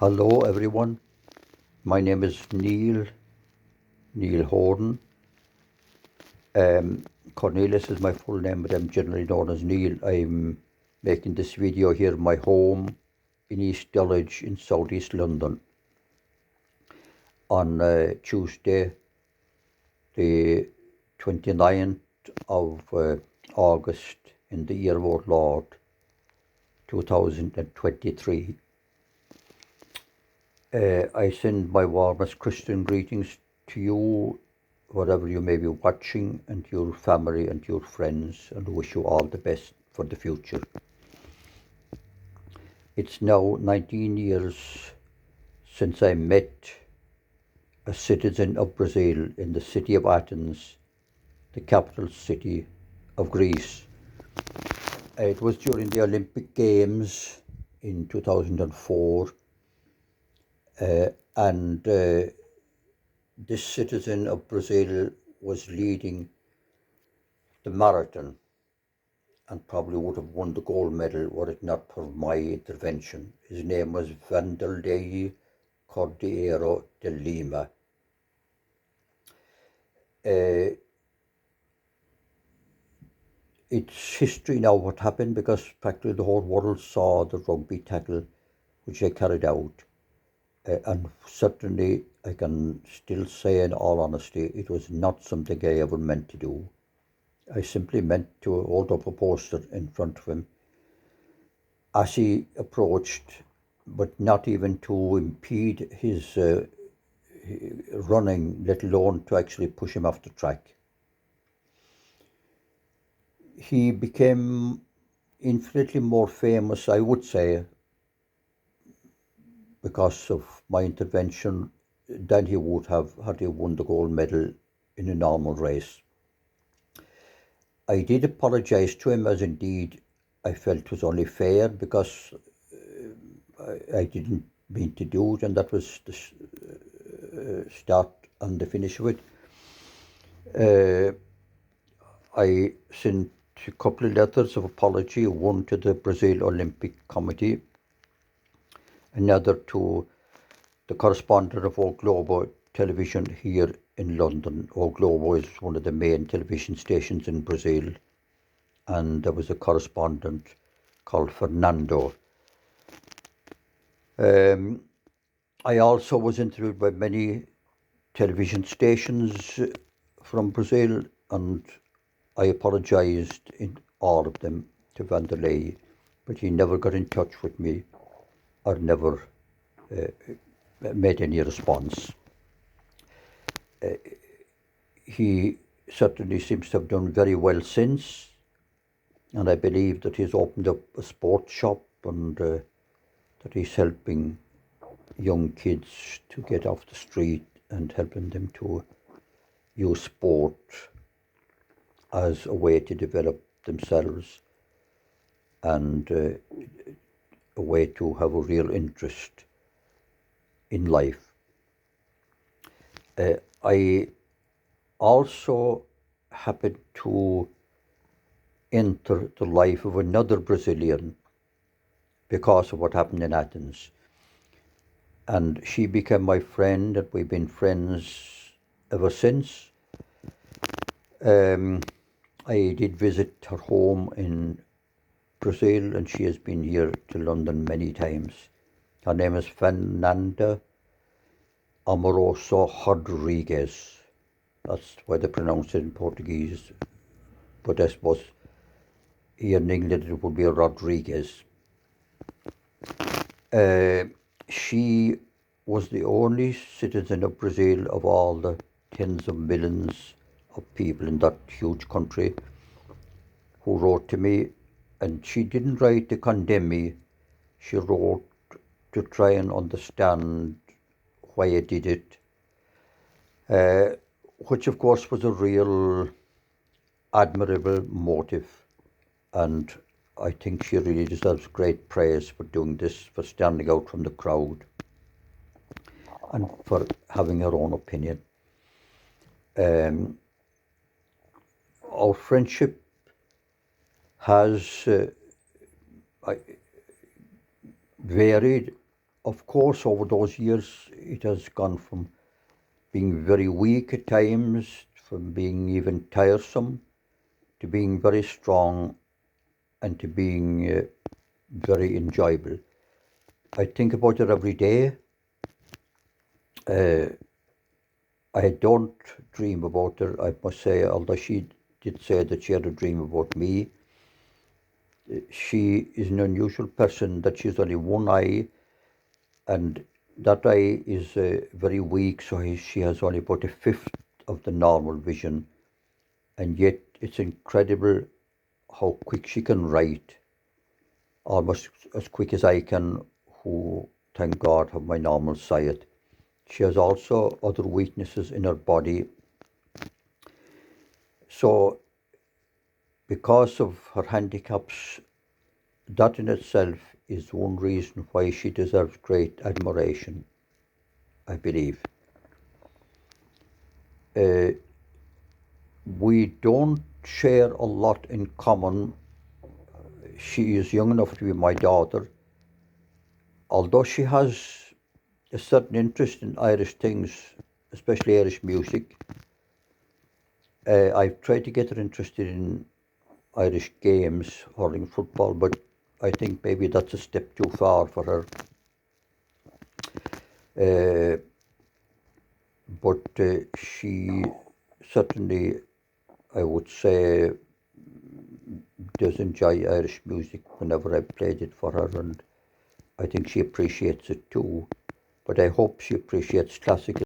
Hello everyone, my name is Neil Horan. Cornelius is my full name, but I'm generally known as Neil. I'm making this video here in my home in East Dulwich in southeast London on Tuesday the 29th of August in the year of our Lord 2023. I send my warmest Christian greetings to you, wherever you may be watching, and to your family and to your friends, and wish you all the best for the future. It's now 19 years since I met a citizen of Brazil in the city of Athens, the capital city of Greece. It was during the Olympic Games in 2004. And this citizen of Brazil was leading the marathon and probably would have won the gold medal were it not for my intervention. His name was Vanderlei Cordeiro de Lima. It's history now what happened, because practically the whole world saw the rugby tackle which I carried out. And certainly I can still say in all honesty, it was not something I ever meant to do. I simply meant to hold up a poster in front of him as he approached, but not even to impede his running, let alone to actually push him off the track. He became infinitely more famous, I would say, because of my intervention than he would have had he won the gold medal in a normal race. I did apologise to him, as indeed I felt was only fair, because I didn't mean to do it, and that was the start and the finish of it. I sent a couple of letters of apology, one to the Brazil Olympic Committee, another to the correspondent of O Globo television here in London. O Globo is one of the main television stations in Brazil, and there was a correspondent called Fernanda. I also was interviewed by many television stations from Brazil, and I apologised in all of them to Vanderlei, but he never got in touch with me or never made any response. He certainly seems to have done very well since, and I believe that he's opened up a sports shop, and that he's helping young kids to get off the street and helping them to use sport as a way to develop themselves and a way to have a real interest in life. I also happened to enter the life of another Brazilian because of what happened in Athens. And she became my friend, and we've been friends ever since. I did visit her home in Brazil, and she has been here to London many times. Her name is Fernanda Amoroso Rodrigues. That's why they pronounce it in Portuguese. But I suppose here in England it would be a Rodriguez. She was the only citizen of Brazil of all the tens of millions of people in that huge country who wrote to me, and she didn't write to condemn me. She wrote to try and understand why I did it, which of course was a real admirable motive, and I think she really deserves great praise for doing this, for standing out from the crowd, and for having her own opinion. Our friendship has varied of course, over those years, it has gone from being very weak at times, from being even tiresome, to being very strong, and to being very enjoyable. I think about it every day. I don't dream about her, I must say, although she did say that she had a dream about me. She is an unusual person that she's only one eye, and that eye is very weak, so she has only about a fifth of the normal vision, and yet it's incredible how quick she can write, almost as quick as I can, who, thank God, have my normal sight. She has also other weaknesses in her body. So, because of her handicaps, that in itself is one reason why she deserves great admiration, I believe. We don't share a lot in common. She is young enough to be my daughter, although she has a certain interest in Irish things, especially Irish music. I've tried to get her interested in Irish games, hurling, football, but I think maybe that's a step too far for her. But she certainly, I would say, does enjoy Irish music whenever I played it for her, and I think she appreciates it too. But I hope she appreciates classical